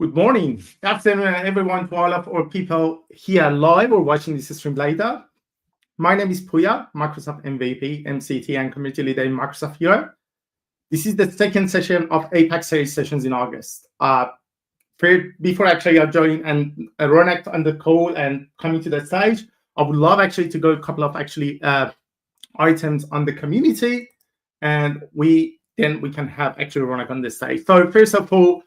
Good morning. Good afternoon, everyone, to all of our people here live or watching this stream later. My name is Puya, Microsoft MVP, MCT, and Community Leader in Microsoft Europe. This is the second session of APAC series sessions in August. Before actually I join and Ronak on the call and coming to the stage, I would love actually to go a couple of items on the community, and we can have actually Ronak on the stage. So first of all,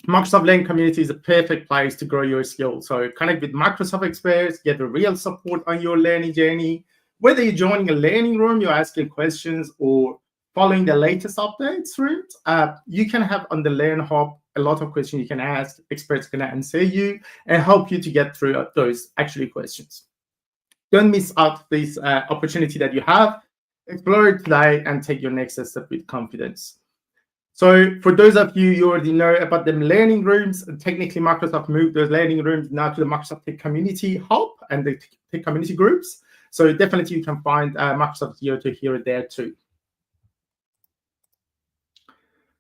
Microsoft Learning Community is a perfect place to grow your skills. So connect with Microsoft experts, get the real support on your learning journey. Whether you're joining a learning room, you're asking questions, or following the latest updates through it, you can have on the Learn Hub a lot of questions you can ask. Experts can answer you and help you to get through those questions. Don't miss out this opportunity that you have. Explore it today and take your next step with confidence. So for those of you who already know about the learning rooms, technically Microsoft moved those learning rooms now to the Microsoft Tech Community Hub and the Tech Community Groups. So definitely you can find Microsoft Zero to Hero there too.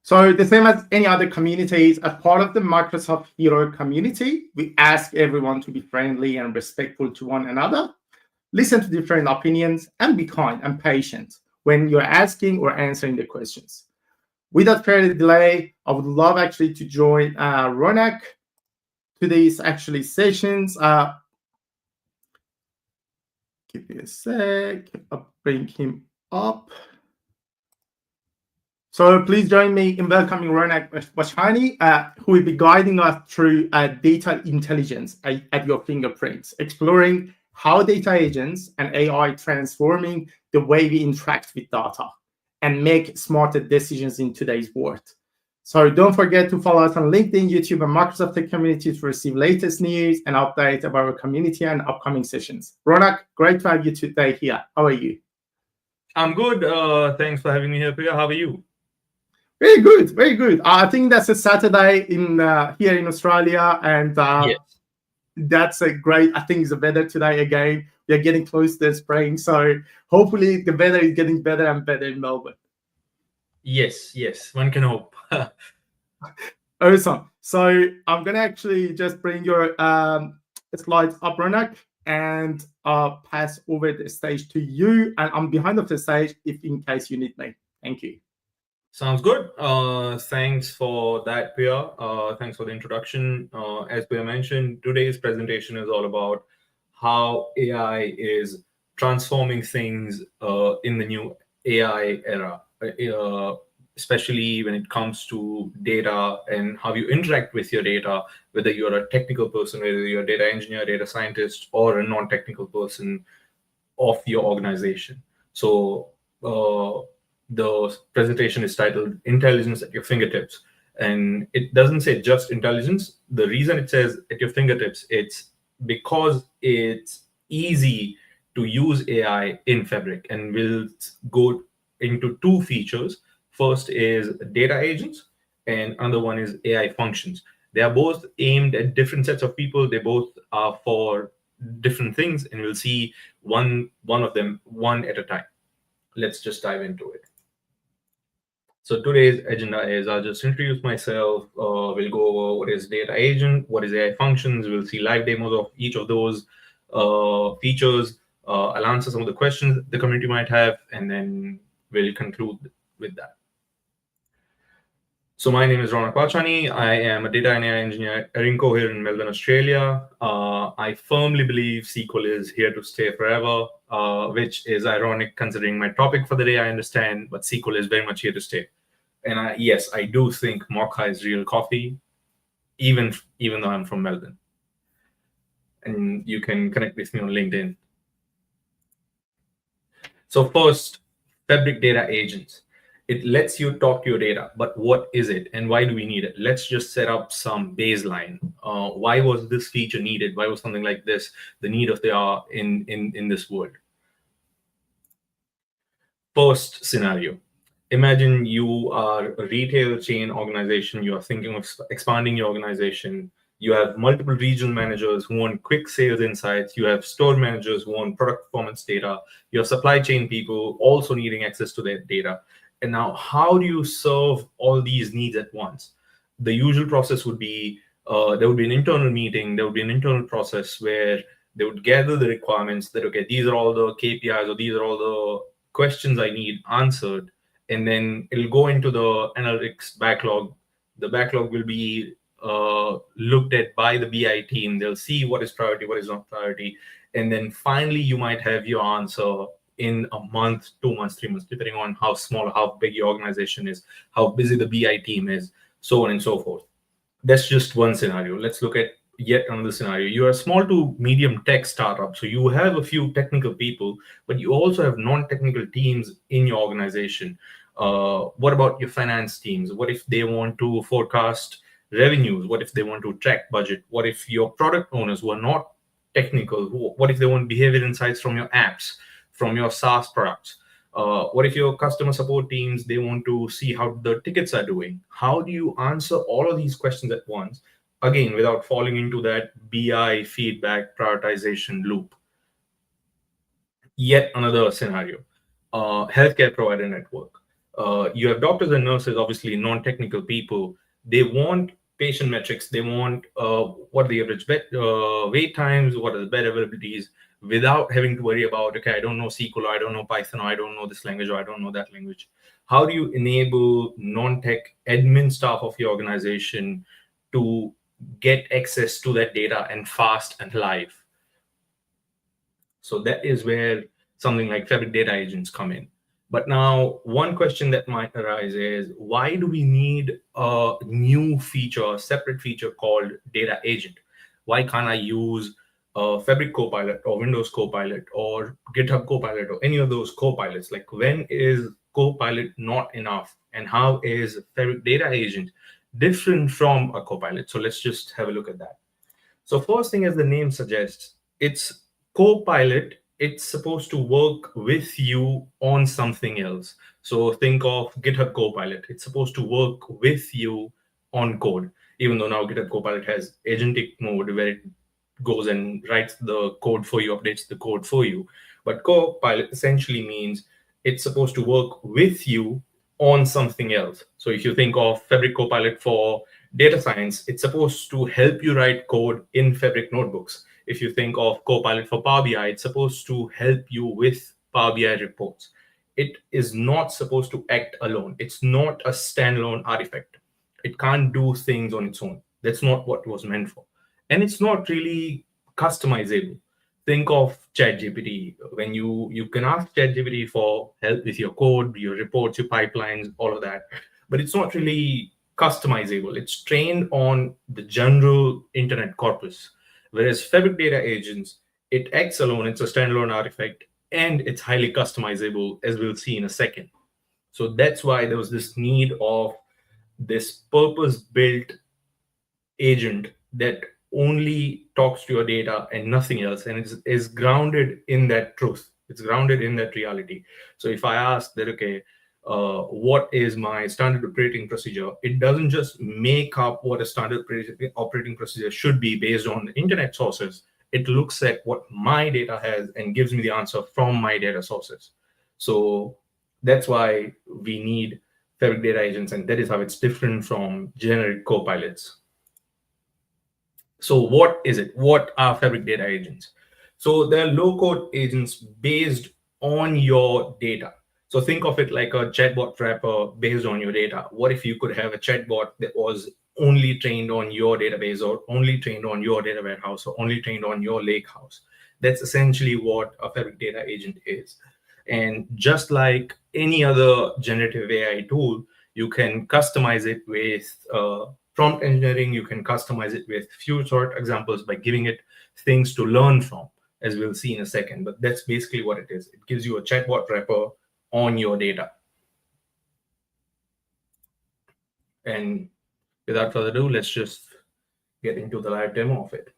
So the same as any other communities, as part of the Microsoft Hero community, we ask everyone to be friendly and respectful to one another, listen to different opinions, and be kind and patient when you're asking or answering the questions. Without further delay, I would love actually to join Ronak to these sessions. Give me a sec. I'll bring him up. So please join me in welcoming Ronak Vachhani, who will be guiding us through data intelligence at your fingerprints, exploring how data agents and AI transforming the way we interact with data and make smarter decisions in today's world. So don't forget to follow us on LinkedIn, YouTube, and Microsoft Tech Community to receive latest news and updates about our community and upcoming sessions. Ronak, great to have you today here. How are you? I'm good. Thanks for having me here, Priya. How are you? Very good, very good. I think that's a Saturday in here in Australia, and yes. That's a great. I think it's the weather today again. We are getting close to the spring, so hopefully the weather is getting better and better in Melbourne. Yes, one can hope. Awesome. So I'm gonna actually just bring your slides up, Ronak, and pass over the stage to you. And I'm behind of the stage if in case you need me. Thank you. Sounds good. Thanks for that, Priya. Thanks for the introduction. As Priya mentioned, today's presentation is all about how AI is transforming things in the new AI era, especially when it comes to data and how you interact with your data, whether you're a technical person, whether you're a data engineer, data scientist, or a non-technical person of your organization. So the presentation is titled Intelligence at Your Fingertips. And it doesn't say just intelligence. The reason it says at your fingertips, it's because it's easy to use AI in Fabric. And we'll go into two features. First is data agents, and another one is AI functions. They are both aimed at different sets of people. They both are for different things, and we'll see one of them one at a time. Let's just dive into it. So today's agenda is I'll just introduce myself. We'll go over what is data agent, what is AI functions. We'll see live demos of each of those features. I'll answer some of the questions the community might have, and then we'll conclude with that. So my name is Ronak Vachhani. I am a data and AI engineer at Arinco here in Melbourne, Australia. I firmly believe SQL is here to stay forever, which is ironic considering my topic for the day, I understand, but SQL is very much here to stay. And yes, I do think Mocha is real coffee, even though I'm from Melbourne. And you can connect with me on LinkedIn. So first, Fabric Data Agents. It lets you talk to your data, but what is it and why do we need it? Let's just set up some baseline. Why was this feature needed? Why was something like this the need of the hour in this world? First scenario. Imagine you are a retail chain organization. You are thinking of expanding your organization. You have multiple regional managers who want quick sales insights. You have store managers who want product performance data. You have supply chain people also needing access to their data. And now, how do you serve all these needs at once? the usual process would be there would be an internal meeting, there would be an internal process where they would gather the requirements that, okay, these are all the KPIs or these are all the questions I need answered. And then it'll go into the analytics backlog. The backlog will be looked at by the BI team. They'll see what is priority, what is not priority. And then finally, you might have your answer in a month, 2 months, 3 months, depending on how small, how big your organization is, how busy the BI team is, so on and so forth. That's just one scenario. Let's look at yet another scenario. You're a small to medium tech startup, so you have a few technical people, but you also have non-technical teams in your organization. What about your finance teams? What if they want to forecast revenues? What if they want to track budget? What if your product owners who are not technical, what if they want behavior insights from your apps, from your SaaS products? What if your customer support teams, they want to see how the tickets are doing? How do you answer all of these questions at once, again, without falling into that BI feedback prioritization loop? Yet another scenario, healthcare provider network. You have doctors and nurses, obviously non-technical people. They want patient metrics. They want what are the average wait times, what are the bed availabilities, without having to worry about, okay, I don't know SQL, I don't know Python, or I don't know this language, or I don't know that language. How do you enable non-tech admin staff of your organization to get access to that data and fast and live? So that is where something like Fabric data agents come in. But now one question that might arise is, why do we need a new feature, a separate feature called data agent? Why can't I use Fabric Copilot or Windows Copilot or GitHub Copilot or any of those Copilots? Like, when is Copilot not enough? And how is Fabric data agent different from a Copilot? So let's just have a look at that. So first thing, as the name suggests, it's co-pilot. It's supposed to work with you on something else. So think of GitHub Copilot. It's supposed to work with you on code, even though now GitHub Copilot has agentic mode where it goes and writes the code for you, updates the code for you. But Copilot essentially means it's supposed to work with you on something else. So if you think of Fabric Copilot for data science, it's supposed to help you write code in Fabric notebooks. If you think of Copilot for Power BI, it's supposed to help you with Power BI reports. It is not supposed to act alone. It's not a standalone artifact. It can't do things on its own. That's not what it was meant for. And it's not really customizable. Think of ChatGPT. When you can ask ChatGPT for help with your code, your reports, your pipelines, all of that, but it's not really customizable. It's trained on the general internet corpus. Whereas Fabric data agents, it acts alone. It's a standalone artifact, and it's highly customizable, as we'll see in a second. So that's why there was this need of this purpose-built agent that only talks to your data and nothing else, and is grounded in that truth. It's grounded in that reality. So if I ask that, okay, what is my standard operating procedure, it doesn't just make up what a standard operating procedure should be based on the internet sources. It looks at what my data has and gives me the answer from my data sources. So that's why we need Fabric data agents, and that is how it's different from generic copilots. So what is it? What are Fabric data agents? So they're low-code agents based on your data. So think of it like a chatbot wrapper based on your data. What if you could have a chatbot that was only trained on your database, or only trained on your data warehouse, or only trained on your lakehouse? That's essentially what a Fabric data agent is. And just like any other generative AI tool, you can customize it with prompt engineering. You can customize it with few short examples by giving it things to learn from, as we'll see in a second. But that's basically what it is. It gives you a chatbot wrapper on your data. And without further ado, let's just get into the live demo of it.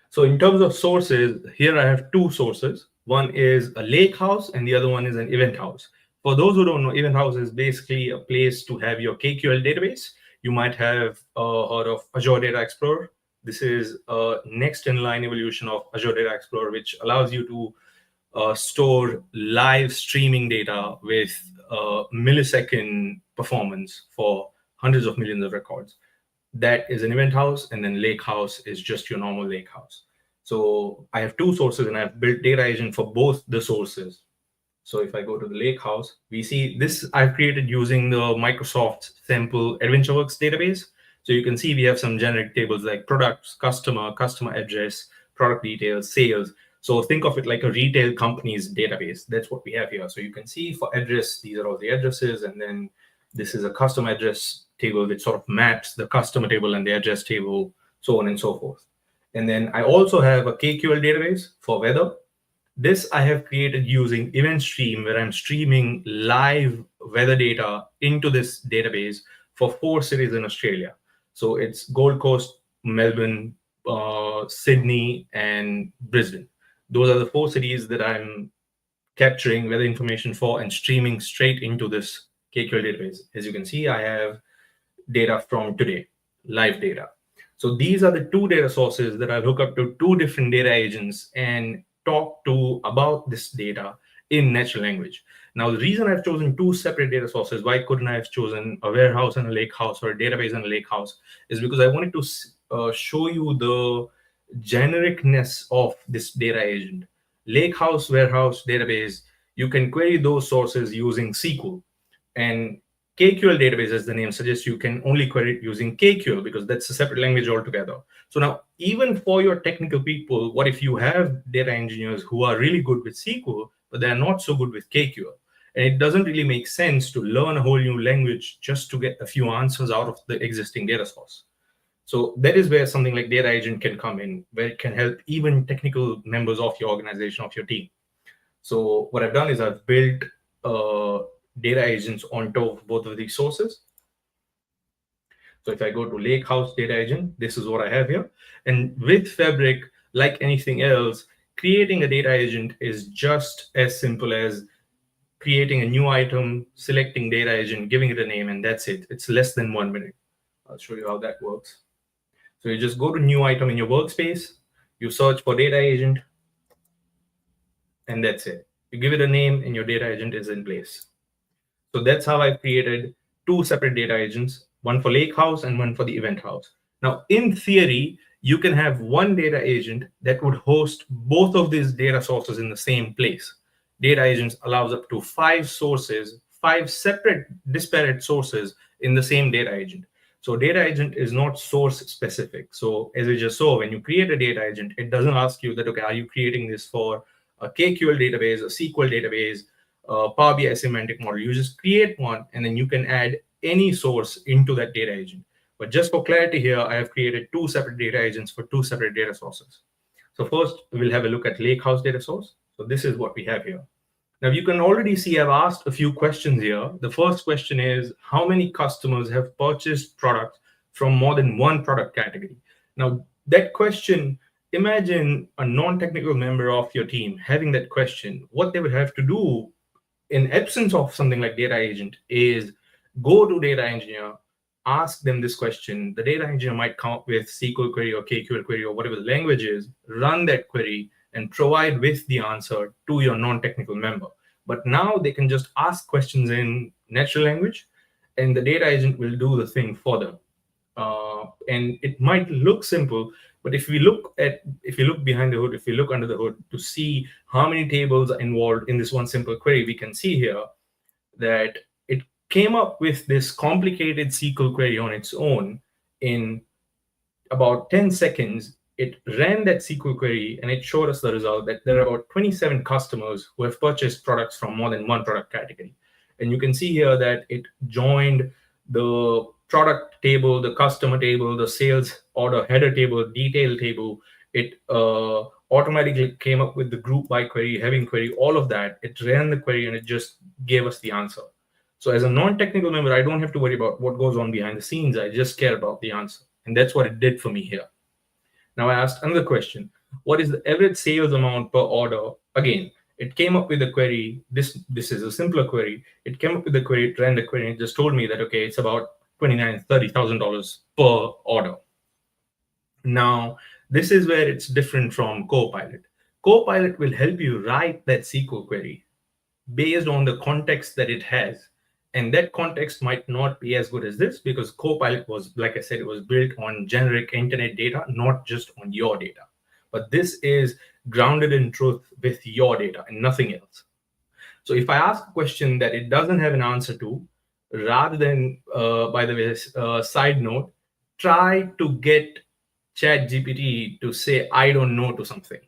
So in terms of sources, here I have two sources. One is a lake house and the other one is an event house. For those who don't know, event house is basically a place to have your KQL database. You might have heard of Azure Data Explorer. This is a next in line evolution of Azure Data Explorer, which allows you to store live streaming data with millisecond performance for hundreds of millions of records. That is an event house, and then lake house is just your normal lake house. So I have two sources, and I've built data agent for both the sources. So if I go to the lake house, we see this I've created using the Microsoft sample AdventureWorks database. So you can see we have some generic tables like products, customer address, product details, sales. So think of it like a retail company's database. That's what we have here. So you can see for address, these are all the addresses. And then this is a custom address table which sort of maps the customer table and the address table, so on and so forth. And then I also have a KQL database for weather. This I have created using Event Stream, where I'm streaming live weather data into this database for 4 cities in Australia. So it's Gold Coast, Melbourne, Sydney, and Brisbane. Those are the 4 cities that I'm capturing weather information for and streaming straight into this KQL database. As you can see, I have data from today, live data. So these are the 2 data sources that I'll hook up to 2 different data agents and talk to about this data in natural language. Now, the reason I've chosen 2 separate data sources, why couldn't I have chosen a warehouse and a lake house or a database and a lake house, is because I wanted to show you the genericness of this data agent. Lake house, warehouse, database, you can query those sources using SQL. And KQL database, as the name suggests, you can only query it using KQL because that's a separate language altogether. So now, even for your technical people, what if you have data engineers who are really good with SQL, but they're not so good with KQL? And it doesn't really make sense to learn a whole new language just to get a few answers out of the existing data source. So that is where something like data agent can come in, where it can help even technical members of your organization, of your team. So what I've done is I've built data agents on top of both of these sources. So if I go to Lakehouse data agent, this is what I have here. And with Fabric, like anything else, creating a data agent is just as simple as creating a new item, selecting data agent, giving it a name, and that's it. It's less than 1 minute. I'll show you how that works. So you just go to new item in your workspace, you search for data agent, and that's it. You give it a name and your data agent is in place. So that's how I created 2 separate data agents, one for Lake House and one for the Event House. Now, in theory, you can have one data agent that would host both of these data sources in the same place. Data agents allows up to 5 sources, 5 separate disparate sources in the same data agent. So data agent is not source specific. So as we just saw, when you create a data agent, it doesn't ask you that, okay, are you creating this for a KQL database, a SQL database, Power BI semantic model? You just create one, and then you can add any source into that data agent. But just for clarity here, I have created 2 separate data agents for 2 separate data sources. So first, we'll have a look at Lakehouse data source. So this is what we have here. Now, you can already see I've asked a few questions here. The first question is, how many customers have purchased products from more than one product category? Now, that question, imagine a non-technical member of your team having that question. What they would have to do in absence of something like data agent is go to data engineer, ask them this question. The data engineer might come up with SQL query or KQL query or whatever the language is, run that query and provide with the answer to your non-technical member. But now they can just ask questions in natural language and the data agent will do the thing for them. And it might look simple, but if you look behind the hood, if you look under the hood to see how many tables are involved in this one simple query, we can see here that it came up with this complicated SQL query on its own in about 10 seconds. It ran that SQL query and it showed us the result that there are about 27 customers who have purchased products from more than one product category. And you can see here that it joined the product table, the customer table, the sales order header table, detail table. It automatically came up with the group by query, having query, all of that. It ran the query and it just gave us the answer. So as a non-technical member, I don't have to worry about what goes on behind the scenes. I just care about the answer. And that's what it did for me here. Now I asked another question. What is the average sales amount per order? Again, it came up with a query. This is a simpler query. It came up with the query, it ran the query, and it just told me that, okay, it's about $29,000, $30,000 per order. Now, this is where it's different from Copilot. Copilot will help you write that SQL query, based on the context that it has. And that context might not be as good as this, because Copilot was, like I said, it was built on generic internet data, not just on your data. But this is grounded in truth with your data and nothing else. So if I ask a question that it doesn't have an answer to, rather than, by the way, side note, try to get ChatGPT to say, I don't know to something.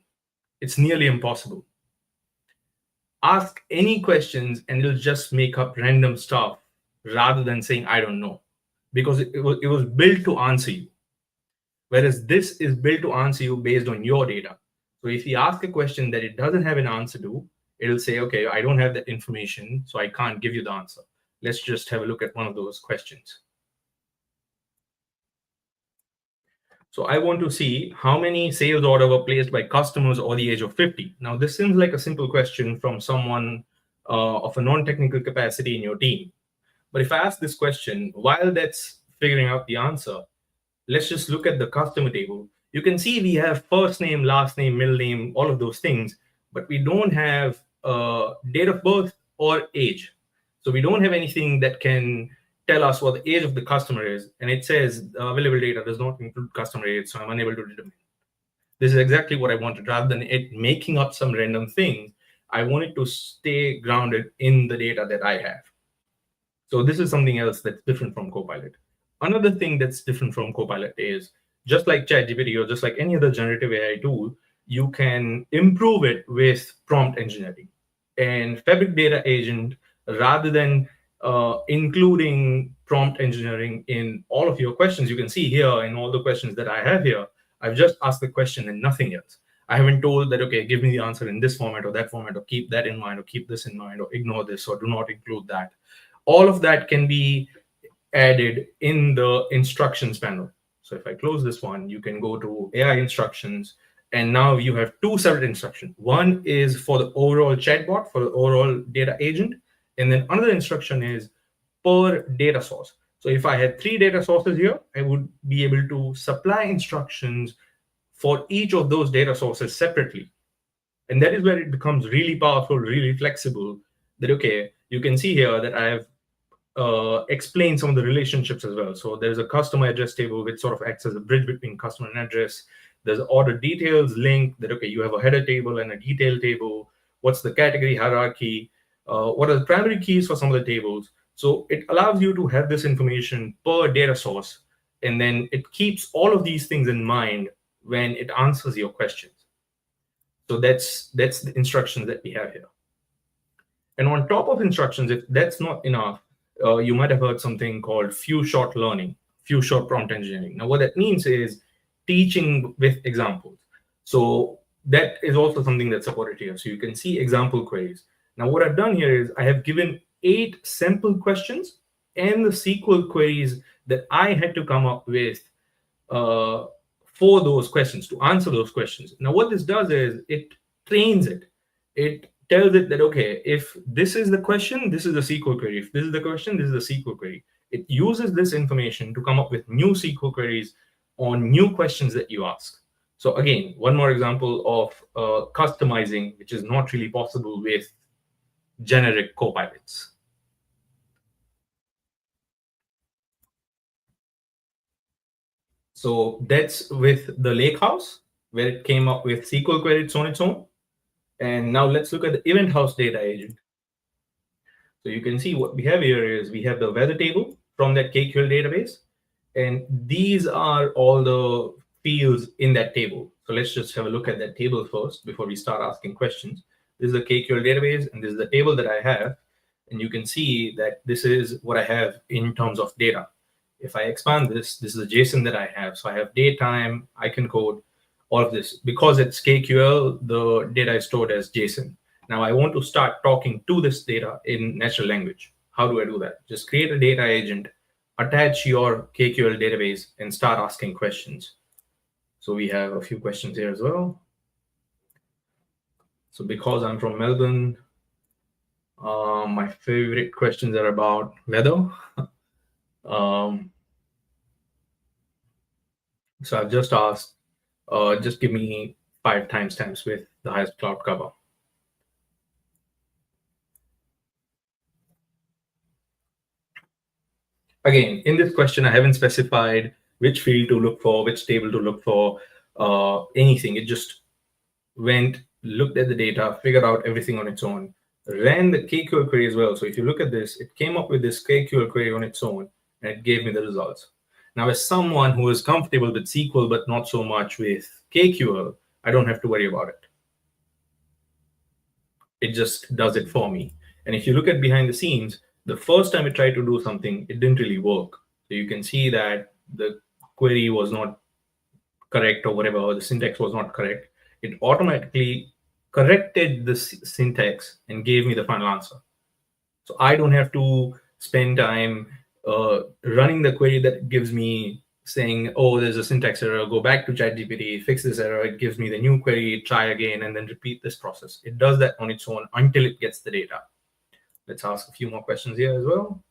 It's nearly impossible. Ask any questions and it'll just make up random stuff rather than saying, I don't know, because it was built to answer you. Whereas this is built to answer you based on your data. So if you ask a question that it doesn't have an answer to, it'll say, okay, I don't have that information, so I can't give you the answer. Let's just have a look at one of those questions. So I want to see how many sales orders were placed by customers over the age of 50. Now, this seems like a simple question from someone of a non-technical capacity in your team. But if I ask this question, while that's figuring out the answer, let's just look at the customer table. You can see we have first name, last name, middle name, all of those things, but we don't have date of birth or age. So we don't have anything that can tell us what the age of the customer is. And it says available data does not include customer age, so I'm unable to determine. This is exactly what I wanted. Rather than it making up some random thing, I wanted to stay grounded in the data that I have. So this is something else that's different from Copilot. Another thing that's different from Copilot is, just like ChatGPT or just like any other generative AI tool, you can improve it with prompt engineering. And Fabric Data Agent, rather than including prompt engineering in all of your questions, you can see here in all the questions that I have here, I've just asked the question and nothing else. I haven't told that, okay, give me the answer in this format or that format, or keep that in mind, or keep this in mind, or ignore this, or do not include that. All of that can be added in the instructions panel. So if I close this one, you can go to AI instructions, and now you have two separate instructions. One is for the overall chatbot, for the overall data agent, and then another instruction is per data source. So if I had 3 data sources here, I would be able to supply instructions for each of those data sources separately. And that is where it becomes really powerful, really flexible, that, okay, you can see here that I have explain some of the relationships as well. So there's a customer address table, which sort of acts as a bridge between customer and address. There's order details link that, okay, you have a header table and a detail table. What's the category hierarchy? What are the primary keys for some of the tables? So it allows you to have this information per data source, and then it keeps all of these things in mind when it answers your questions. So that's the instructions that we have here. And on top of instructions, if that's not enough, you might have heard something called few-shot learning, few-shot prompt engineering. Now, what that means is teaching with examples. So that is also something that's supported here. So you can see example queries. Now, what I've done here is I have given 8 sample questions and the SQL queries that I had to come up with for those questions, to answer those questions. Now, what this does is it trains it. It tells it that, okay, if this is the question, this is the SQL query. If this is the question, this is the SQL query. It uses this information to come up with new SQL queries on new questions that you ask. So again, one more example of customizing, which is not really possible with generic copilots. So that's with the Lakehouse, where it came up with SQL queries on its own. And now let's look at the Event House data agent. So you can see what we have here is we have the weather table from that KQL database. And these are all the fields in that table. So let's just have a look at that table first before we start asking questions. This is the KQL database, and this is the table that I have. And you can see that this is what I have in terms of data. If I expand this, this is the JSON that I have. So I have datetime, icon code, all of this. Because it's KQL, the data is stored as JSON. Now I want to start talking to this data in natural language. How do I do that? Just create a data agent, attach your KQL database, and start asking questions. So we have a few questions here as well. So because I'm from Melbourne, my favorite questions are about weather. So I've just asked, just give me 5 timestamps with the highest cloud cover. Again, in this question, I haven't specified which field to look for, which table to look for, anything. It just went, looked at the data, figured out everything on its own, ran the KQL query as well. So if you look at this, it came up with this KQL query on its own, and it gave me the results. Now, as someone who is comfortable with SQL, but not so much with KQL, I don't have to worry about it. It just does it for me. And if you look at behind the scenes, the first time it tried to do something, it didn't really work. So you can see that the query was not correct or whatever, or the syntax was not correct. It automatically corrected the syntax and gave me the final answer. So I don't have to spend time running the query that gives me saying, oh, there's a syntax error, go back to ChatGPT, fix this error. It gives me the new query, try again, and then repeat this process. It does that on its own until it gets the data. Let's ask a few more questions here as well.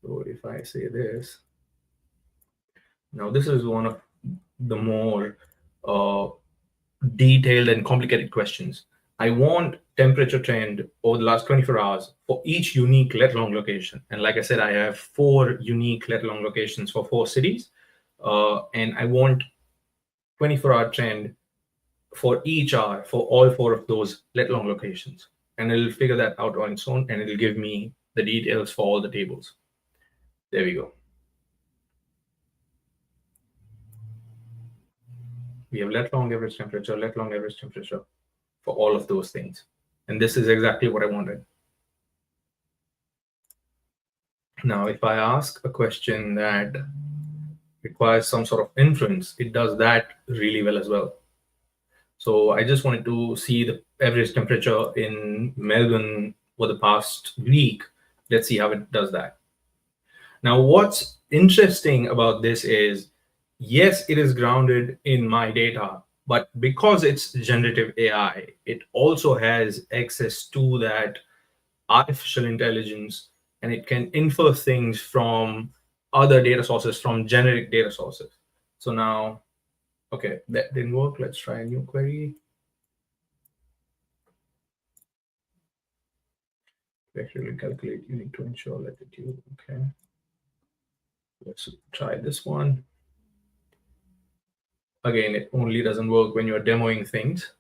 So if I say this, now this is one of the more detailed and complicated questions. I want temperature trend over the last 24 hours for each unique let-along location. And like I said, I have 4 unique let-along locations for 4 cities. And I want 24-hour trend for each hour for all 4 of those let-along locations. And it'll figure that out on its own, and it'll give me the details for all the tables. There we go. We have let-long average temperature, let-long average temperature for all of those things. And this is exactly what I wanted. Now, if I ask a question that requires some sort of inference, it does that really well as well. So I just wanted to see the average temperature in Melbourne for the past week. Let's see how it does that. Now, what's interesting about this is, yes, it is grounded in my data, but because it's generative AI, it also has access to that artificial intelligence, and it can infer things from other data sources, from generic data sources. So now, okay, that didn't work. Let's try a new query. To actually calculate, you need to ensure latitude. Okay. Let's try this one. Again, it only doesn't work when you're demoing things.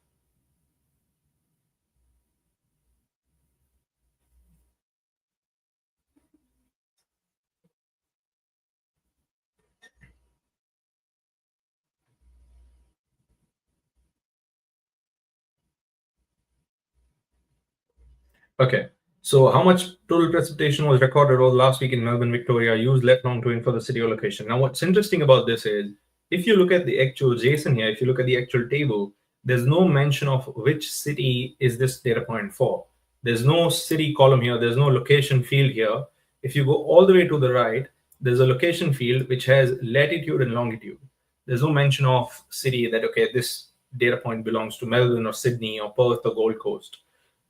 Okay, so how much total precipitation was recorded over the last week in Melbourne, Victoria? Use let long to infer the city or location. Now, what's interesting about this is, if you look at the actual JSON here, if you look at the actual table, there's no mention of which city is this data point for. There's no city column here. There's no location field here. If you go all the way to the right, there's a location field which has latitude and longitude. There's no mention of city that, okay, this data point belongs to Melbourne or Sydney or Perth or Gold Coast.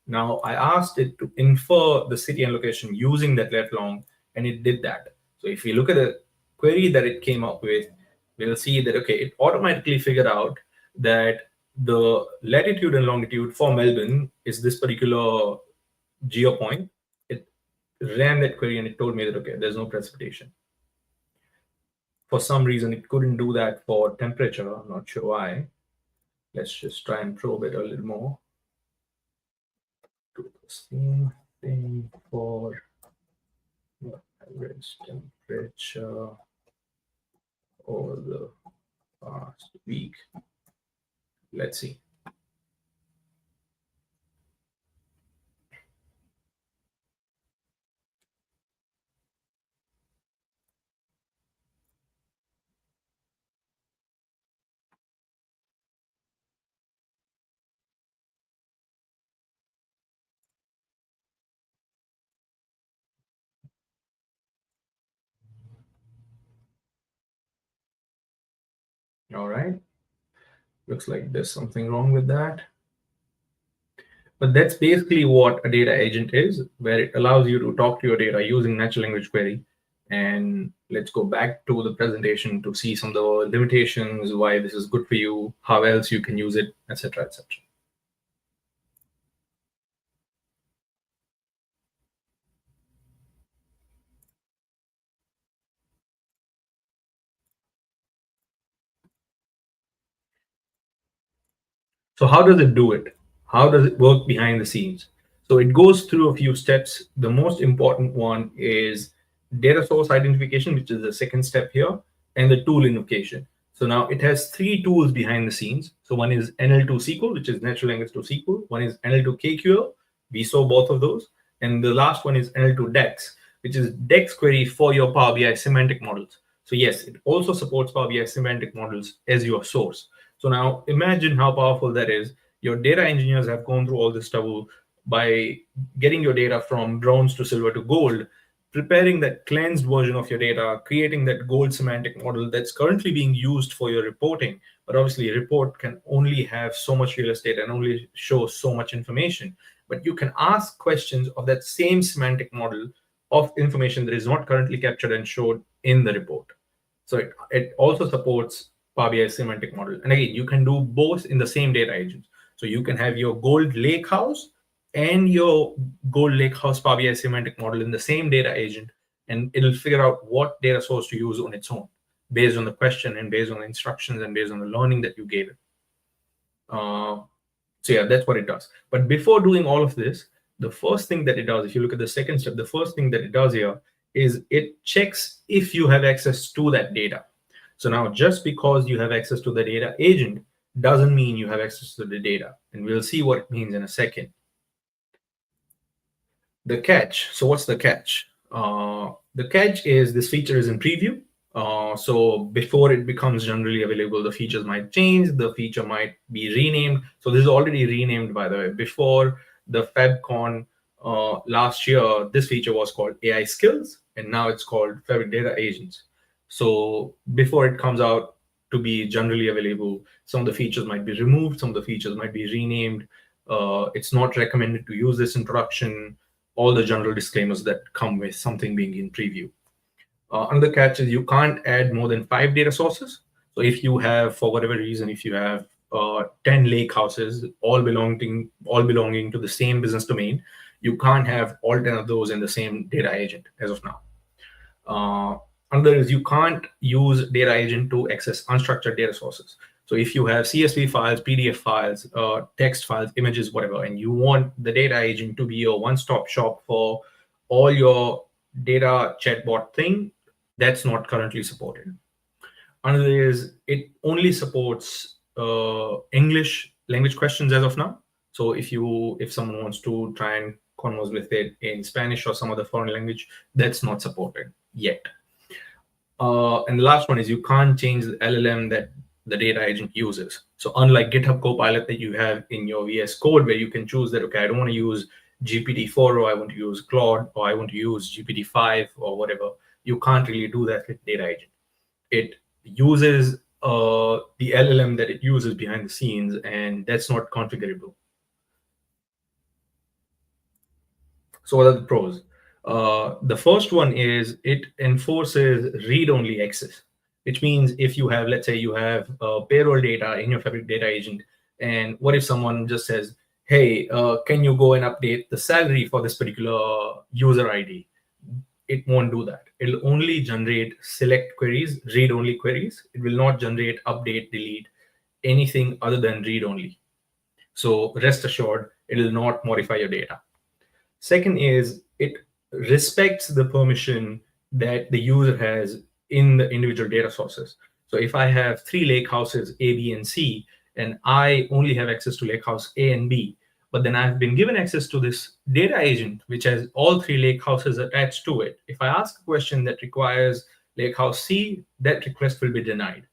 Now, I asked it to infer the city and location using that let long, and it did that. So if you look at the query that it came up with, we'll see that, okay, it automatically figured out that the latitude and longitude for Melbourne is this particular geo point. It ran that query and it told me that, okay, there's no precipitation. For some reason, it couldn't do that for temperature. I'm not sure why. Let's just try and probe it a little more. Do the same thing for the average temperature over the past week. Let's see. All right. Looks like there's something wrong with that. But that's basically what a data agent is, where it allows you to talk to your data using natural language query. And let's go back to the presentation to see some of the limitations, why this is good for you, how else you can use it, etc., etc. So how does it do it? How does it work behind the scenes? So it goes through a few steps. The most important one is data source identification, which is the second step here, and the tool invocation. So now it has three tools behind the scenes. So one is NL2 SQL, which is natural language to SQL. One is NL2 KQL. We saw both of those. And the last one is NL2 DEX, which is DEX query for your Power BI semantic models. So yes, it also supports Power BI semantic models as your source. So now imagine how powerful that is. Your data engineers have gone through all this trouble by getting your data from bronze to silver to gold, preparing that cleansed version of your data, creating that gold semantic model that's currently being used for your reporting. But obviously, a report can only have so much real estate and only show so much information. But you can ask questions of that same semantic model of information that is not currently captured and showed in the report. So it also supports Power BI semantic model. And again, you can do both in the same data agent. So you can have your gold lakehouse and your gold lakehouse Power BI semantic model in the same data agent, and it'll figure out what data source to use on its own based on the question and based on the instructions and based on the learning that you gave it. So yeah, that's what it does. But before doing all of this, the first thing that it does, if you look at the second step, the first thing that it does here is it checks if you have access to that data. So now just because you have access to the data agent doesn't mean you have access to the data. And we'll see what it means in a second. The catch. So what's the catch? The catch is this feature is in preview. So before it becomes generally available, the features might change, the feature might be renamed. So this is already renamed, by the way. Before the FabCon last year, this feature was called AI Skills, and now it's called Fabric Data Agents. So before it comes out to be generally available, some of the features might be removed, some of the features might be renamed. It's not recommended to use this in production, all the general disclaimers that come with something being in preview. Another catch is you can't add more than 5 data sources. So if you have, for whatever reason, if you have 10 lake houses, all belonging to the same business domain, you can't have all 10 of those in the same data agent as of now. Another is you can't use data agent to access unstructured data sources. So if you have CSV files, PDF files, text files, images, whatever, and you want the data agent to be your one-stop shop for all your data chatbot thing, that's not currently supported. Another is it only supports English language questions as of now. So if someone wants to try and converse with it in Spanish or some other foreign language, that's not supported yet. And the last one is you can't change the LLM that the data agent uses. So unlike GitHub Copilot that you have in your VS Code, where you can choose that, okay, I don't want to use GPT-4, or I want to use Claude, or I want to use GPT-5 or whatever, you can't really do that with data agent. It uses the LLM that it uses behind the scenes, and that's not configurable. So what are the pros? The first one is it enforces read-only access, which means if you have, let's say you have payroll data in your Fabric data agent, and what if someone just says, hey, can you go and update the salary for this particular user ID? It won't do that. It'll only generate select queries, read-only queries. It will not generate, update, delete, anything other than read-only. So rest assured, it will not modify your data. Second is it respects the permission that the user has in the individual data sources. So if I have 3 lake houses, A, B, and C, and I only have access to lake house A and B, but then I've been given access to this data agent, which has all 3 lake houses attached to it. If I ask a question that requires lake house C, that request will be denied.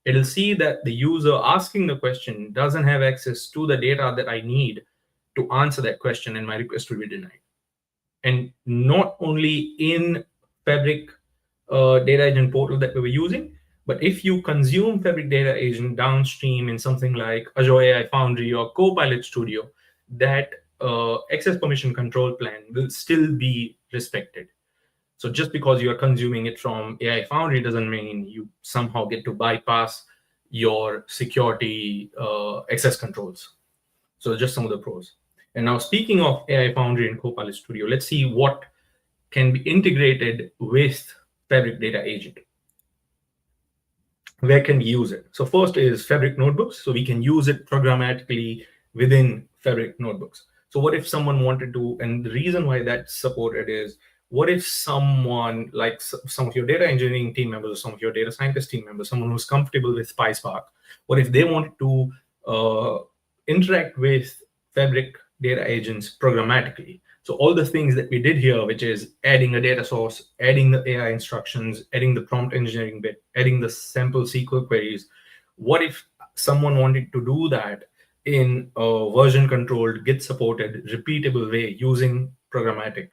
It'll see that the user asking the question doesn't have access to the data that I need to answer that question, and my request will be denied. And not only in Fabric data agent portal that we were using, but if you consume Fabric data agent downstream in something like Azure AI Foundry or Copilot Studio, that access permission control plan will still be respected. So just because you are consuming it from AI Foundry doesn't mean you somehow get to bypass your security access controls. So just some of the pros. And now speaking of AI Foundry and Copilot Studio, let's see what can be integrated with Fabric Data Agent. where can we use it? So first is Fabric notebooks. So we can use it programmatically within Fabric notebooks. So what if someone wanted to, and the reason why that's supported is, what if someone like some of your data engineering team members, or some of your data scientist team members, someone who's comfortable with PySpark, what if they wanted to interact with Fabric data agents programmatically? So all the things that we did here, which is adding a data source, adding the AI instructions, adding the prompt engineering bit, adding the sample SQL queries, what if someone wanted to do that in a version controlled, Git supported, repeatable way using programmatic?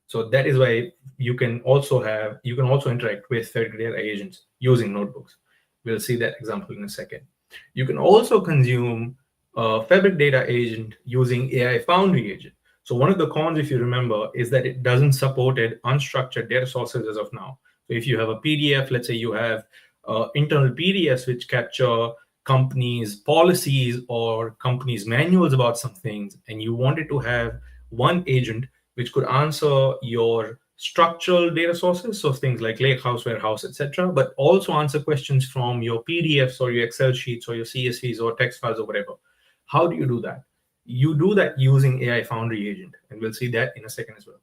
So that is why you can also interact with Fabric data agents using notebooks. We'll see that example in a second. You can also consume a Fabric data agent using AI Foundry agent. So one of the cons, if you remember, is that it doesn't support unstructured data sources as of now. So if you have a PDF, let's say you have internal PDFs which capture companies' policies or companies' manuals about some things, and you wanted to have one agent which could answer your structural data sources, so things like lakehouse, warehouse, etc., but also answer questions from your PDFs or your Excel sheets or your CSVs or text files or whatever. How do you do that? You do that using AI Foundry agent, and we'll see that in a second as well.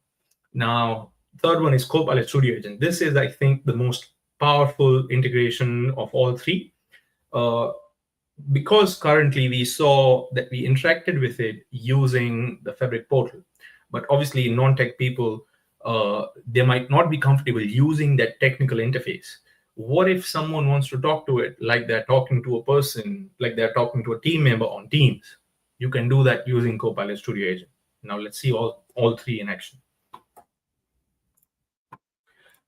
Now, third one is Copilot Studio agent. This is, I think, the most powerful integration of all three. Because currently we saw that we interacted with it using the Fabric portal, but obviously non-tech people, they might not be comfortable using that technical interface. What if someone wants to talk to it like they're talking to a person, like they're talking to a team member on Teams? You can do that using Copilot Studio agent. Now let's see all three in action.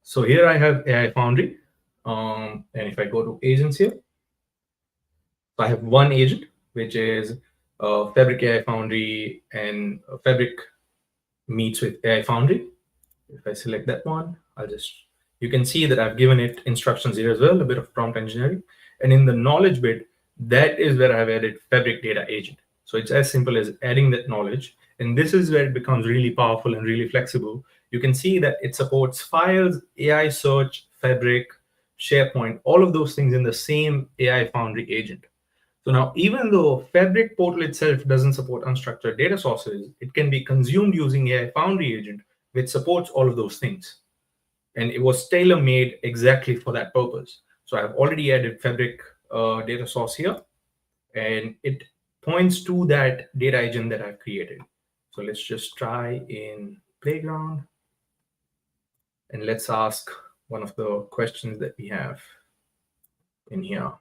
So here I have AI Foundry, and if I go to agents here, so I have one agent, which is Fabric AI Foundry, and Fabric meets with AI Foundry. If I select that one, you can see that I've given it instructions here as well, a bit of prompt engineering. And in the knowledge bit, that is where I've added Fabric data agent. So it's as simple as adding that knowledge. And this is where it becomes really powerful and really flexible. You can see that it supports files, AI search, Fabric, SharePoint, all of those things in the same AI Foundry agent. So now, even though Fabric portal itself doesn't support unstructured data sources, it can be consumed using AI Foundry agent, which supports all of those things. And it was tailor-made exactly for that purpose. So I've already added Fabric data source here, and it points to that data agent that I've created. So let's just try in Playground, and let's ask one of the questions that we have in here.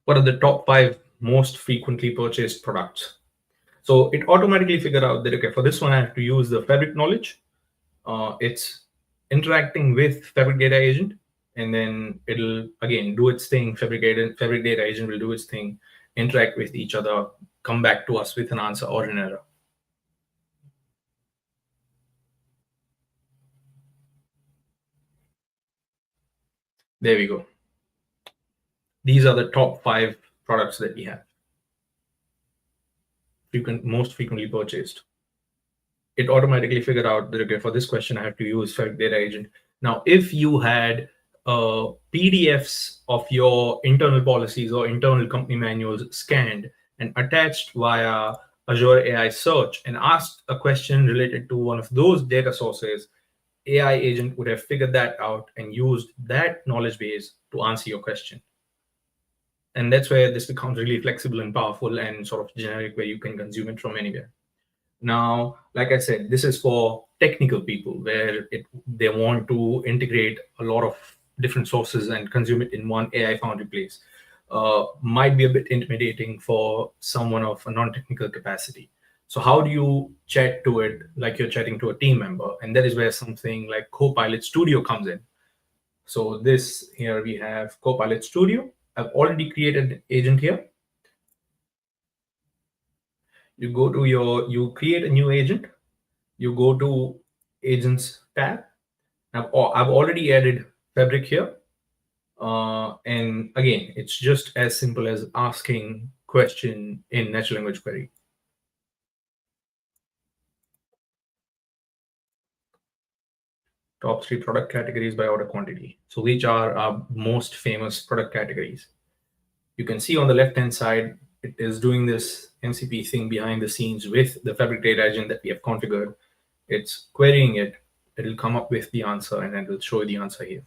What are the top 5 most frequently purchased products? So it automatically figured out that, okay, for this one, I have to use the Fabric knowledge. It's interacting with Fabric data agent, and then it'll, again, do its thing. Fabric data agent will do its thing, interact with each other, come back to us with an answer or an error. There we go. These are the top 5 products that we have. Most frequently purchased. It automatically figured out that, okay, for this question, I have to use Fabric data agent. Now, if you had PDFs of your internal policies or internal company manuals scanned and attached via Azure AI Search and asked a question related to one of those data sources, AI agent would have figured that out and used that knowledge base to answer your question. And that's where this becomes really flexible and powerful and sort of generic, where you can consume it from anywhere. Now, like I said, this is for technical people where they want to integrate a lot of different sources and consume it in one AI Foundry place. Might be a bit intimidating for someone of a non-technical capacity. So how do you chat to it like you're chatting to a team member? And that is where something like Copilot Studio comes in. So this here we have Copilot Studio. I've already created an agent here. You go to you create a new agent. You go to Agents tab. I've already added Fabric here. And again, it's just as simple as asking question in natural language query. top 3 product categories by order quantity. So which are our most famous product categories? You can see on the left-hand side, it is doing this MCP thing behind the scenes with the Fabric data agent that we have configured. It's querying it. It'll come up with the answer, and then it'll show you the answer here.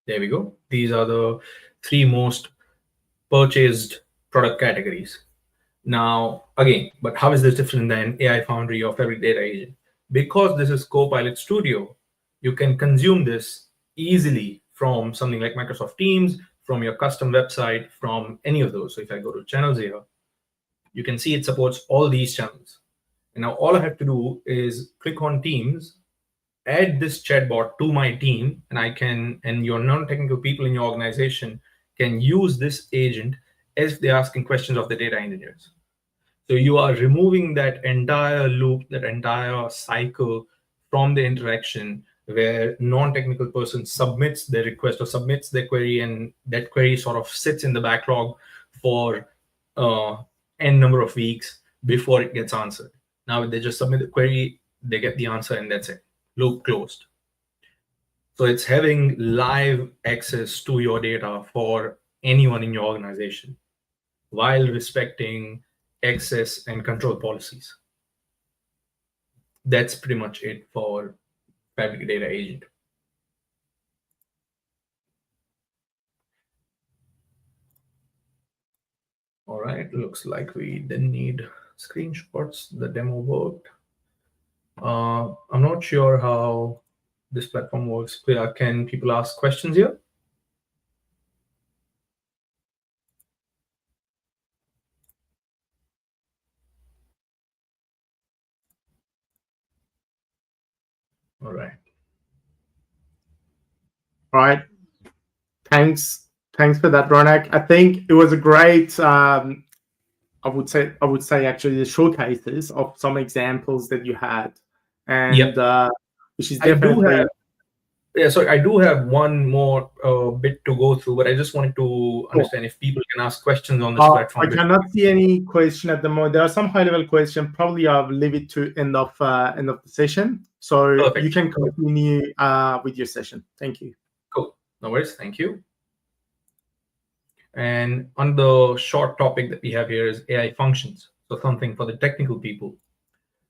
There we go. These are the 3 most purchased product categories. Now, again, but how is this different than AI Foundry or Fabric Data Agent? Because this is Copilot Studio, you can consume this easily from something like Microsoft Teams, from your custom website, from any of those. So if I go to channels here, you can see it supports all these channels. And now all I have to do is click on Teams, add this chatbot to my team, and I can, and your non-technical people in your organization can use this agent as they're asking questions of the data engineers. So you are removing that entire loop, that entire cycle from the interaction where non-technical person submits their request or submits their query, and that query sort of sits in the backlog for n number of weeks before it gets answered. Now they just submit the query, they get the answer, and that's it. Loop closed. So it's having live access to your data for anyone in your organization while respecting access and control policies. That's pretty much it for Fabric Data Agent. All right, looks like we didn't need screenshots. The demo worked. I'm not sure how this platform works. Can people ask questions here? All right. All right. Thanks for that, Ronak. I think it was a great. I would say actually the showcases of some examples that you had, and Yep. which is definitely. I do have one more bit to go through, but I just wanted to understand if people can ask questions on this platform. I cannot see any question at the moment. There are some high-level questions. Probably I'll leave it to end of the session, so perfect. You can continue with your session. Thank you. Cool. No worries. Thank you. And on the short topic that we have here is AI functions. So something for the technical people.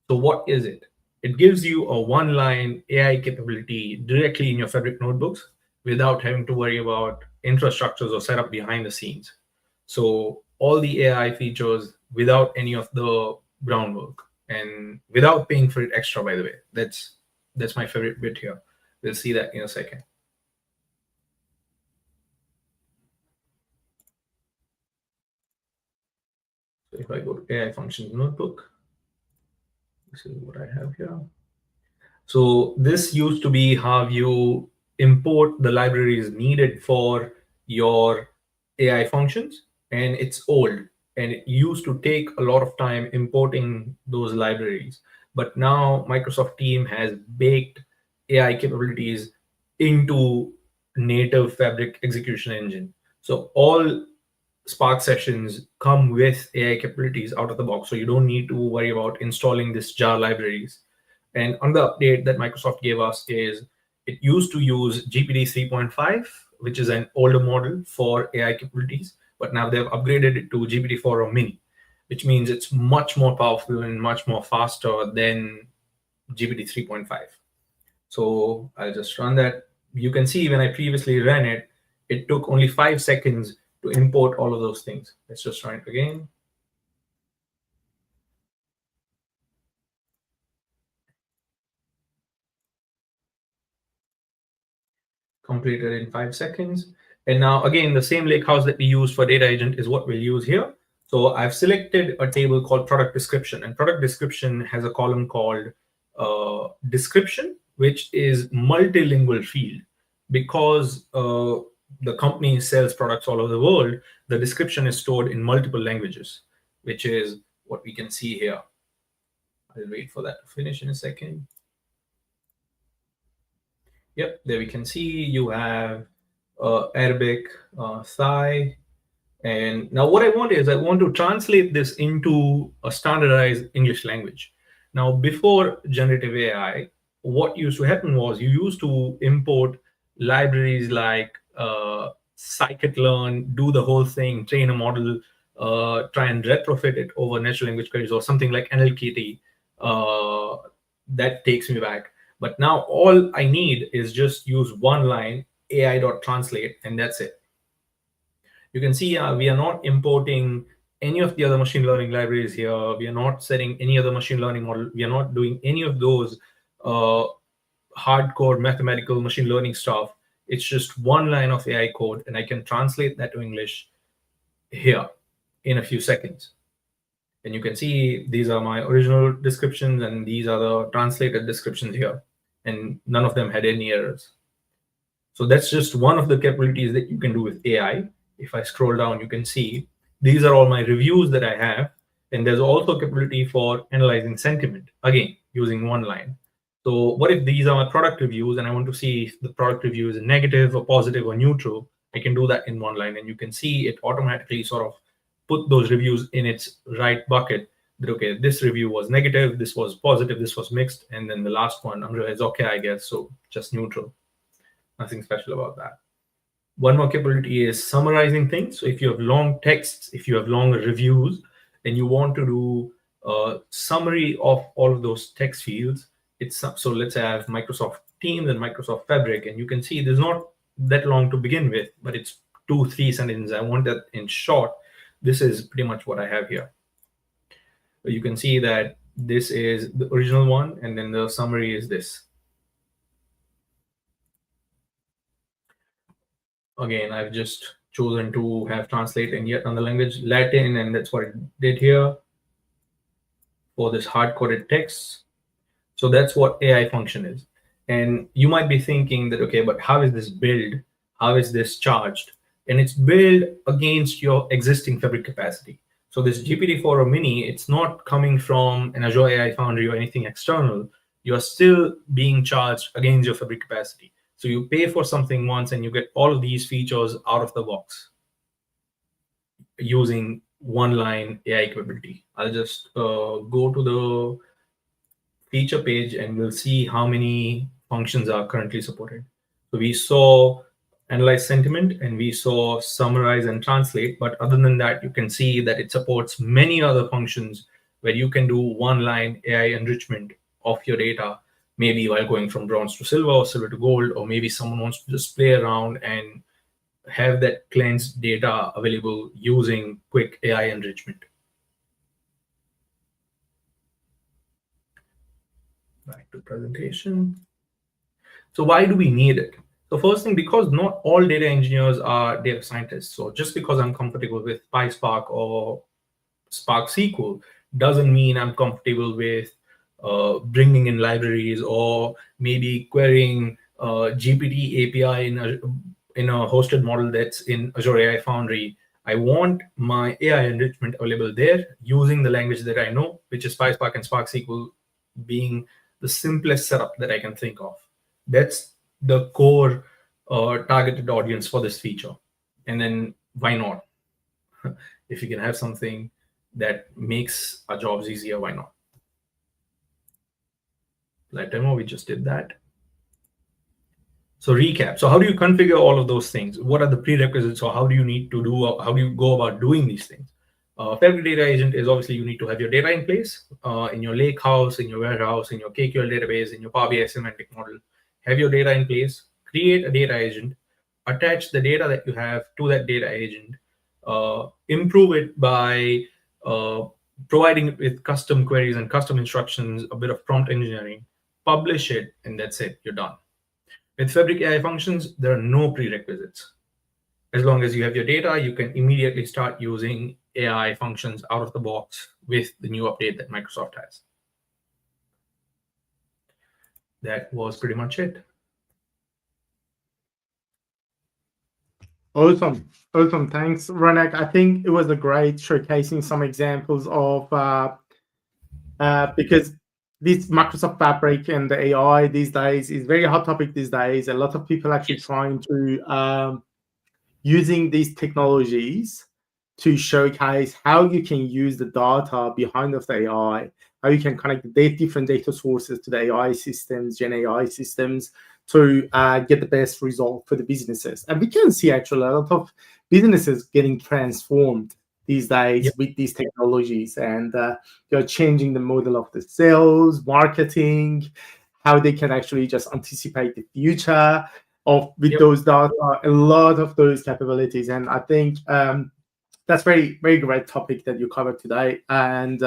So what is it? It gives you a one-line AI capability directly in your Fabric notebooks without having to worry about infrastructures or setup behind the scenes. So all the AI features without any of the groundwork and without paying for it extra, by the way. That's my favorite bit here. We'll see that in a second. So if I go to AI functions notebook, this is what I have here. So this used to be how you import the libraries needed for your AI functions, and it's old, and it used to take a lot of time importing those libraries. But now Microsoft Team has baked AI capabilities into native Fabric execution engine. So all Spark sessions come with AI capabilities out of the box. So you don't need to worry about installing this jar libraries. And on the update that Microsoft gave us is it used to use GPT 3.5, which is an older model for AI capabilities, but now they've upgraded it to GPT-4 or Mini, which means it's much more powerful and much more faster than GPT 3.5. So I'll just run that. You can see when I previously ran it, it took only 5 seconds to import all of those things. Let's just run it again. Completed in 5 seconds. And now again, the same lakehouse that we use for data agent is what we'll use here. So I've selected a table called product description, and product description has a column called description, which is multilingual field. Because the company sells products all over the world, the description is stored in multiple languages, which is what we can see here. I'll wait for that to finish in a second. Yep, there we can see you have Arabic, Thai, And now what I want is I want to translate this into a standardized English language. Now, before generative AI, what used to happen was you used to import libraries like scikit-learn, do the whole thing, train a model, try and retrofit it over natural language queries or something like NLKT. That takes me back. But now all I need is just use one line, AI.translate, and that's it. You can see we are not importing any of the other machine learning libraries here. We are not setting any other machine learning model. We are not doing any of those hardcore mathematical machine learning stuff. It's just one line of AI code, and I can translate that to English here in a few seconds. And you can see these are my original descriptions, and these are the translated descriptions here. And none of them had any errors. So that's just one of the capabilities that you can do with AI. If I scroll down, you can see these are all my reviews that I have. And there's also a capability for analyzing sentiment, again, using one line. So what if these are my product reviews and I want to see if the product review is negative or positive or neutral? I can do that in one line. And you can see it automatically sort of put those reviews in its right bucket. That, okay, this review was negative, this was positive, this was mixed. And then the last one, is okay, I guess. So just neutral. Nothing special about that. One more capability is summarizing things. So if you have long texts, if you have long reviews, and you want to do a summary of all of those text fields, so let's say I have Microsoft Teams and Microsoft Fabric, and you can see there's not that long to begin with, but it's 2-3 sentences. I want that in short. This is pretty much what I have here. You can see that this is the original one, and then the summary is this. Again, I've just chosen to have translate in yet another language, Latin, and that's what it did here for this hard-coded text. So that's what AI function is. And you might be thinking that, okay, but how is this built? How is this charged? And it's built against your existing Fabric capacity. So this GPT-4 Mini, it's not coming from an Azure AI Foundry or anything external. You're still being charged against your Fabric capacity. So you pay for something once and you get all of these features out of the box using one line AI capability. I'll just go to the feature page and we'll see how many functions are currently supported. So we saw analyze sentiment and we saw summarize and translate. But other than that, you can see that it supports many other functions where you can do one line AI enrichment of your data, maybe while going from bronze to silver or silver to gold, or maybe someone wants to just play around and have that cleansed data available using quick AI enrichment. Back to presentation. So why do we need it? So first thing, because not all data engineers are data scientists. So just because I'm comfortable with PySpark or Spark SQL doesn't mean I'm comfortable with bringing in libraries or maybe querying GPT API in a hosted model that's in Azure AI Foundry. I want my AI enrichment available there using the language that I know, which is PySpark and Spark SQL being the simplest setup that I can think of. That's the core targeted audience for this feature. And then why not? If you can have something that makes our jobs easier, why not? Live demo, we just did that. So recap. So how do you configure all of those things? What are the prerequisites, or how do you go about doing these things? Fabric Data Agent is obviously you need to have your data in place in your lake house, in your warehouse, in your KQL database, in your Power BI semantic model. Have your data in place, create a data agent, attach the data that you have to that data agent, improve it by providing it with custom queries and custom instructions, a bit of prompt engineering, publish it, and that's it, you're done. With Fabric AI functions, there are no prerequisites. As long as you have your data, you can immediately start using AI functions out of the box with the new update that Microsoft has. That was pretty much it. Awesome. Thanks, Ronak. I think it was a great showcasing some examples of because this Microsoft Fabric and the AI these days is very hot topic these days. A lot of people actually trying to using these technologies to showcase how you can use the data behind of the AI, how you can connect the different data sources to the AI systems, Gen AI systems, to get the best result for the businesses. And we can see actually a lot of businesses getting transformed these days with these technologies, and they're changing the model of the sales, marketing, how they can actually just anticipate the future of with those data, a lot of those capabilities. And I think that's very, very great topic that you covered today. And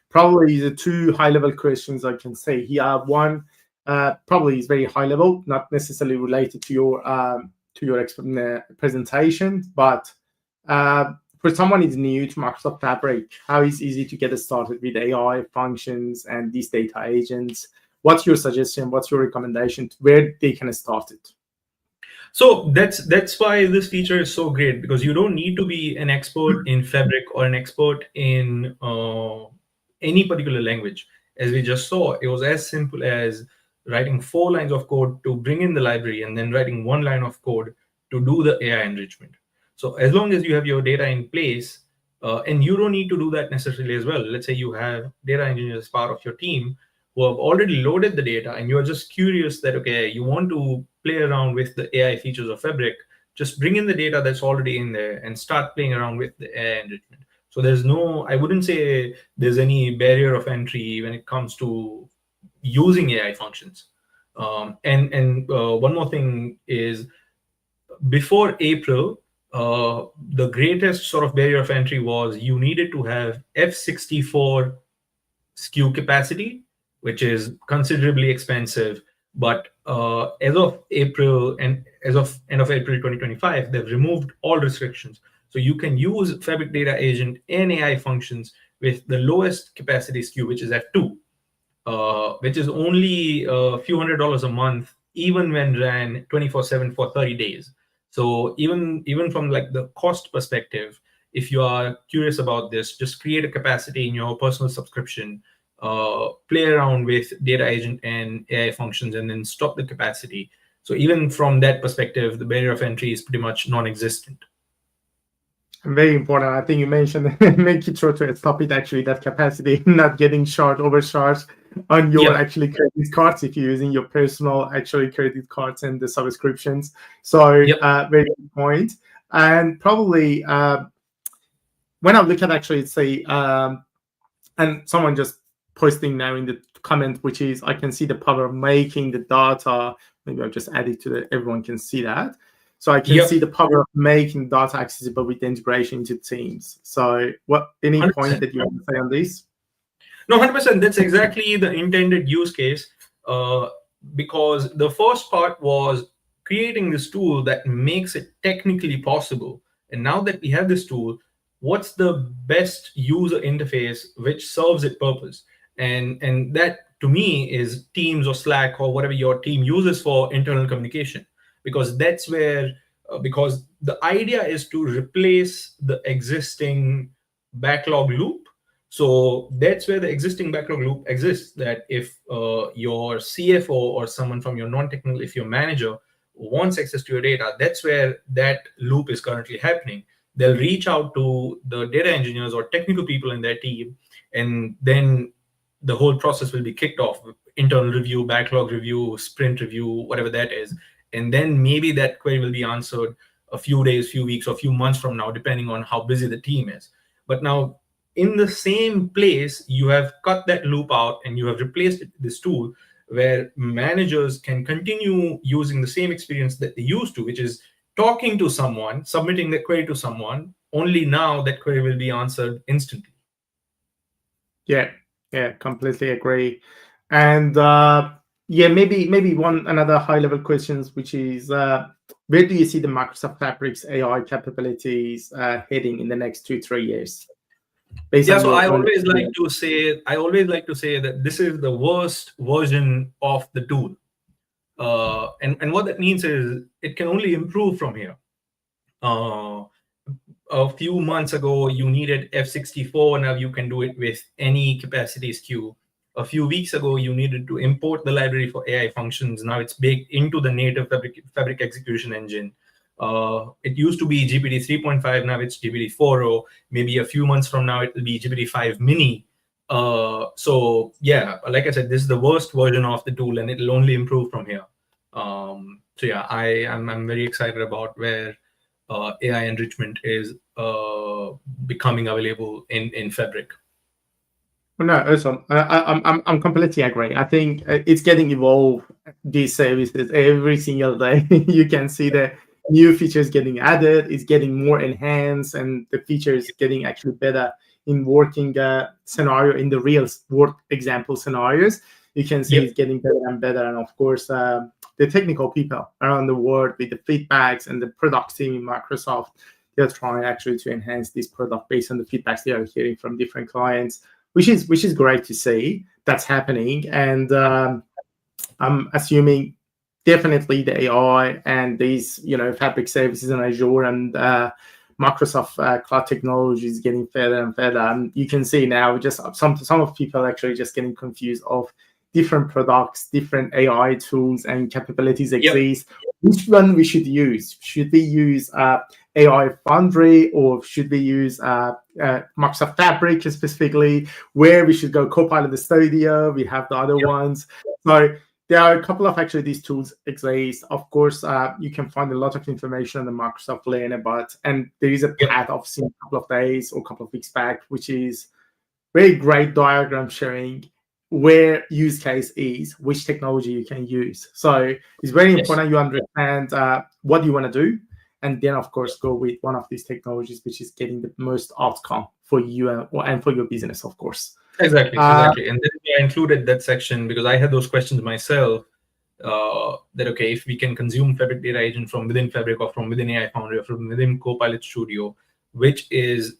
probably the two high-level questions I can say here. One probably is very high level, not necessarily related to your presentation, but for someone who's new to Microsoft Fabric, how is easy to get started with AI functions and these data agents? What's your suggestion? What's your recommendation to where they can start it? So that's why this feature is so great, because you don't need to be an expert in Fabric or an expert in any particular language. As we just saw, it was as simple as writing 4 lines of code to bring in the library, and then writing 1 line of code to do the AI enrichment. So as long as you have your data in place, and you don't need to do that necessarily as well. Let's say you have data engineers as part of your team who have already loaded the data, and you're just curious that, okay, you want to play around with the AI features of Fabric, just bring in the data that's already in there and start playing around with the AI enrichment. So there's no, I wouldn't say there's any barrier of entry when it comes to using AI functions. And one more thing is, before April, the greatest sort of barrier of entry was you needed to have F64 SKU capacity, which is considerably expensive. But as of April, and as of end of April 2025, they've removed all restrictions. So you can use Fabric Data Agent and AI functions with the lowest capacity SKU, which is F2, which is only a few $100s a month, even when ran 24/7 for 30 days. So even from like the cost perspective, if you are curious about this, just create a capacity in your personal subscription, play around with data agent and AI functions, and then stop the capacity. So even from that perspective, the barrier of entry is pretty much non-existent. Very important. I think you mentioned make it sure to stop it actually, that capacity, not getting overcharged on your actually credit cards if you're using your personal actually credit cards and the subscriptions. So very good point. And probably when I look at actually say and someone just posting now in the comment, which is I can see the power of making the data. Maybe I'll just add it to the, everyone can see that. So I can see the power of making data accessible with the integration into Teams. So any 100%. Point that you want to say on this? No, 100%. That's exactly the intended use case, because the first part was creating this tool that makes it technically possible. And now that we have this tool, what's the best user interface which serves its purpose? And that, to me, is Teams or Slack or whatever your team uses for internal communication. Because that's where, because the idea is to replace the existing backlog loop. So that's where the existing backlog loop exists, that if your CFO or someone from your non-technical, if your manager wants access to your data, that's where that loop is currently happening. They'll reach out to the data engineers or technical people in their team, and then the whole process will be kicked off. Internal review, backlog review, sprint review, whatever that is. And then maybe that query will be answered a few days, few weeks, or a few months from now, depending on how busy the team is. But now, in the same place, you have cut that loop out and you have replaced it with this tool where managers can continue using the same experience that they used to, which is talking to someone, submitting the query to someone. Only now that query will be answered instantly. Yeah, completely agree. And maybe one another high-level questions, which is where do you see the Microsoft Fabric's AI capabilities heading in the next 2-3 years? So I always like to say that this is the worst version of the tool, and what that means is it can only improve from here. A few months ago, you needed F64. Now you can do it with any capacity SKU. A few weeks ago, you needed to import the library for AI functions. Now it's baked into the native Fabric execution engine. It used to be GPT 3.5, now it's GPT 4.0. Maybe a few months from now, it will be GPT 5 mini. So yeah, like I said, this is the worst version of the tool, and it'll only improve from here. So yeah, I'm very excited about where AI enrichment is becoming available in Fabric. No, awesome. I'm completely agree. I think it's getting evolved. These services every single day. You can see the new features getting added. It's getting more enhanced, and the features getting actually better in working scenario in the real work example scenarios. You can see it's getting better and better. And of course, the technical people around the world with the feedbacks and the product team in Microsoft, they're trying actually to enhance this product based on the feedbacks they are hearing from different clients, which is great to see that's happening. And I'm assuming definitely the AI and these Fabric services in Azure and Microsoft cloud technology is getting further and further. And you can see now just some of people actually just getting confused of different products, different AI tools and capabilities exist. Which one we should use? Should we use AI Foundry, or should we use Microsoft Fabric specifically? Where we should go Copilot Studio? We have the other ones. So there are a couple of actually these tools exist. Of course, you can find a lot of information on the Microsoft Learn about, and there is a path I've seen a couple of days or a couple of weeks back, which is very great diagram showing where use case is, which technology you can use. So it's very important you understand what you want to do, and then of course go with one of these technologies which is getting the most outcome for you and for your business, of course. Exactly. And then I included that section because I had those questions myself. That okay, if we can consume Fabric Data Agent from within Fabric or from within AI Foundry or from within Copilot Studio, which is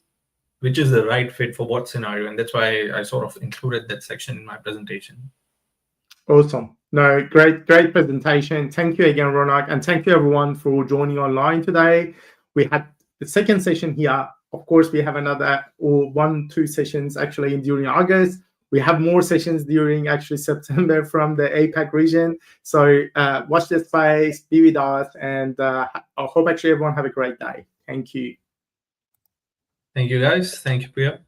the right fit for what scenario? And that's why I sort of included that section in my presentation. Awesome. No, great presentation. Thank you again, Ronak, and thank you everyone for joining online today. We had the second session here. Of course, we have another 2 sessions actually during August. We have more sessions during actually September from the APAC region. So watch this space, be with us, and I hope actually everyone have a great day. Thank you. Thank you, guys. Thank you, Priya.